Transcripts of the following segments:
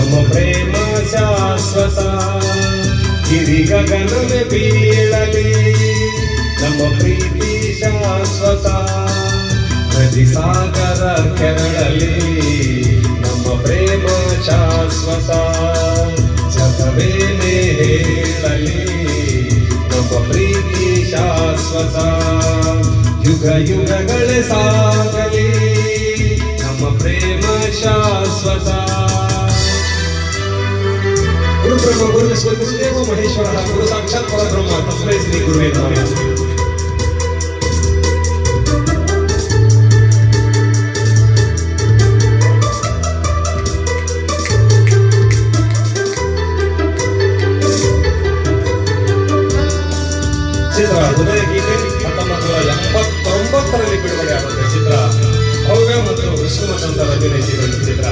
ನಮ್ಮ ಪ್ರೇಮ ಶಾಶ್ವತ ಗಿರಿಗಗನವೇ ಬೀಳಲಿ ನಮ್ಮ ಪ್ರೀತಿ ಶಾಶ್ವತ ನದಿ ಸಾಗರ ಕೆರಳಲಿ ನಮ್ಮ ಪ್ರೇಮ ಶಾಶ್ವತ ಜಗವೇನೆ ಹೇಳಲಿ ನಮ್ಮ ಪ್ರೀತಿ ಶಾಶ್ವತ ಯುಗ ಯುಗಗಳೇ ಸಾಗಲಿ ನಮ್ಮ ಪ್ರೇಮ ಶಾಶ್ವತ. ಗುರು ಬ್ರಹ್ಮ ಗುರು ವಿಷ್ಣು ಗುರುದೇವ ಮಹೇಶ್ವರ ಗುರು ಸಾಕ್ಷಾತ್ ಪರಬ್ರಹ್ಮ ತಸ್ಮೈ ಶ್ರೀ ಗುರುವೇ ನಮಃ. ಚಿತ್ರ ಹೃದಯ ಗೀತೆ 1989ರಲ್ಲಿ ಬಿಡುಗಡೆಯಾಗುತ್ತೆ. ಚಿತ್ರ ಭವ್ಯ ಮತ್ತು ವಿಷ್ಣುಮಂತರ ಅಭಿನಯಿಸಿದ ಚಿತ್ರ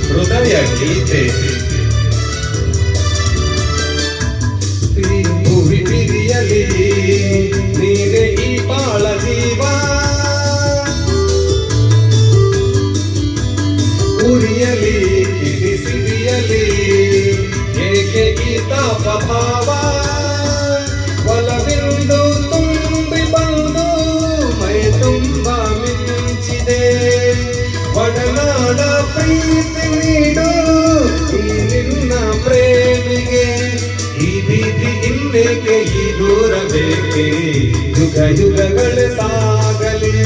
ಹೃದಯ ಗೀತೆ. ಭೂಮಿ ಬಿರಿಯಲಿ ನೀನೆ ಈ ಬಾಳ ಜೀವ ಉರಿಯಲಿ ಕಿರಿಸಿರಿಯಲಿ ಏಕೆ ಈ ತಾಪ ಭಾವ ಒಲವಿಂದು ತುಂಬಿ ಬಂದು ಮೈ ತುಂಬ ಮಿಂಚಿದೆ ಒಡನಾಡ ಪ್ರೀತಿ ನೀಡು ಈ ನಿನ್ನ ಪ್ರೇಮಿಗೆ ಈ ಬೀದಿ ಇನ್ನೇಕೆ ಈ ದೂರ ಬೇಕೆ ಯುಗ ಯುಗಗಳೇ ಸಾಗಲಿ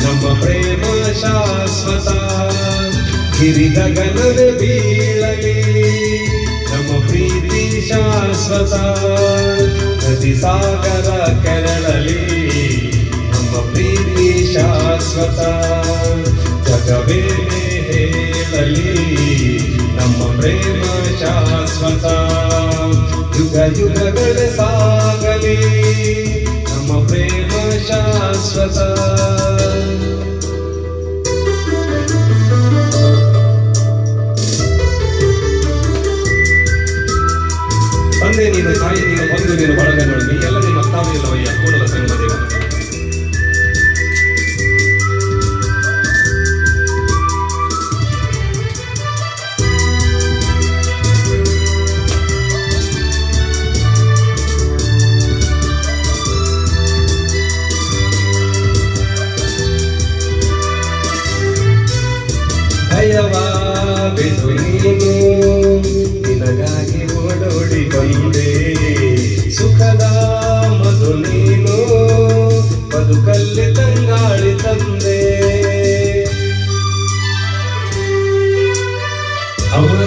ನಮ್ಮ ಪ್ರೇಮ ಶಾಶ್ವತ ಗಿರಿಗಗನವೇ ಬೀಳಲಿ ನಮ್ಮ ಪ್ರೀತಿ ಶಾಶ್ವತ ನದಿ ಸಾಗರ ಕೆರಳಲಿ ನಮ್ಮ ಪ್ರೀತಿ ಶಾಶ್ವತ ಜಗವೇನೆ ಹೇಳಲಿ ನಮ್ಮ ಪ್ರೇಮ ಶಾಶ್ವತ ಯುಗ ಯುಗಗಳೇ ಸಾಗಲಿ ನಮ್ಮ ಪ್ರೇಮ ಶಾಶ್ವತ. ತಂದೆ ನೀನು ತಾಯಿ ನೀನು ಬಂಧು ನೀನು ಬಳಗಗಳು ನೀ ಎಲ್ಲ ನಿಮ್ಮ ತಾವು ಇಲ್ಲವಯ್ಯ ಕೂಡಲ ಸಂಗಮದೇವ. ಭಯವಾ ಬಿಡು ನೀನು ನಿನಗಾಗಿ ಓಡೋಡಿ ಬಂದೆ ಸುಖದ ಮಧು ನೀನು ಬದುಕಲ್ಲಿ ತಂಗಾಳಿ ತಂದೆ ಅವರ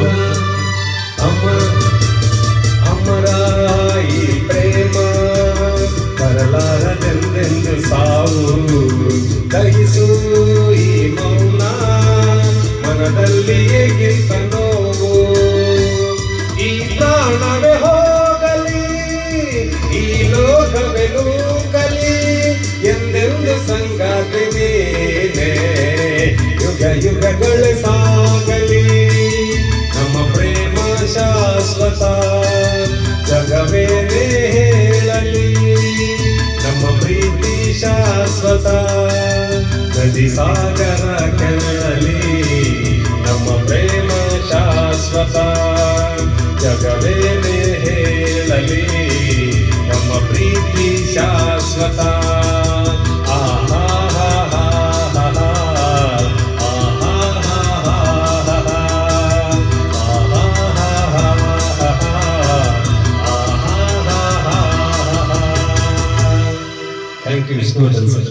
ಅಮರ ಈ ಪ್ರೇಮ ಬರಲಾರದೆಂದೆಂದು ಸಾವು ದಹಿಸು ಈ ಮೌನ ಮನದಲ್ಲಿ ಏಗಿಂತ ನೋವು ಈ ಪ್ರಾಣವೇ ಹೋಗಲಿ ಈ ಲೋಕವೇ ನೂಕಲಿ ಎಂದೆಂದು ಸಂಗಾತಿ ನೀನೆ ಯುಗ ಯುಗಗಳೇ ಸಾಗಲಿ ನಮ್ಮ ಪ್ರೇಮ ಶಾಶ್ವತ ಜಗವೇನೇ ಹೇಳಲಿ ನಮ್ಮ ಪ್ರೀತಿ ಶಾಶ್ವತ ನದಿ ಸಾಗರ ಕೆರಳಲಿ ನಮ್ಮ ಪ್ರೇಮ ಶಾಶ್ವತ ಜಗವೇನೆ ಹೇಳಲಿ ನಮ್ಮ ಪ್ರೀತಿ ಶಾಶ್ವತ. ಆಹಾ ಥ್ಯಾಂಕ್ ಯು ವಿಷ್ಣುವರ್ಧನ್ ಸರ್.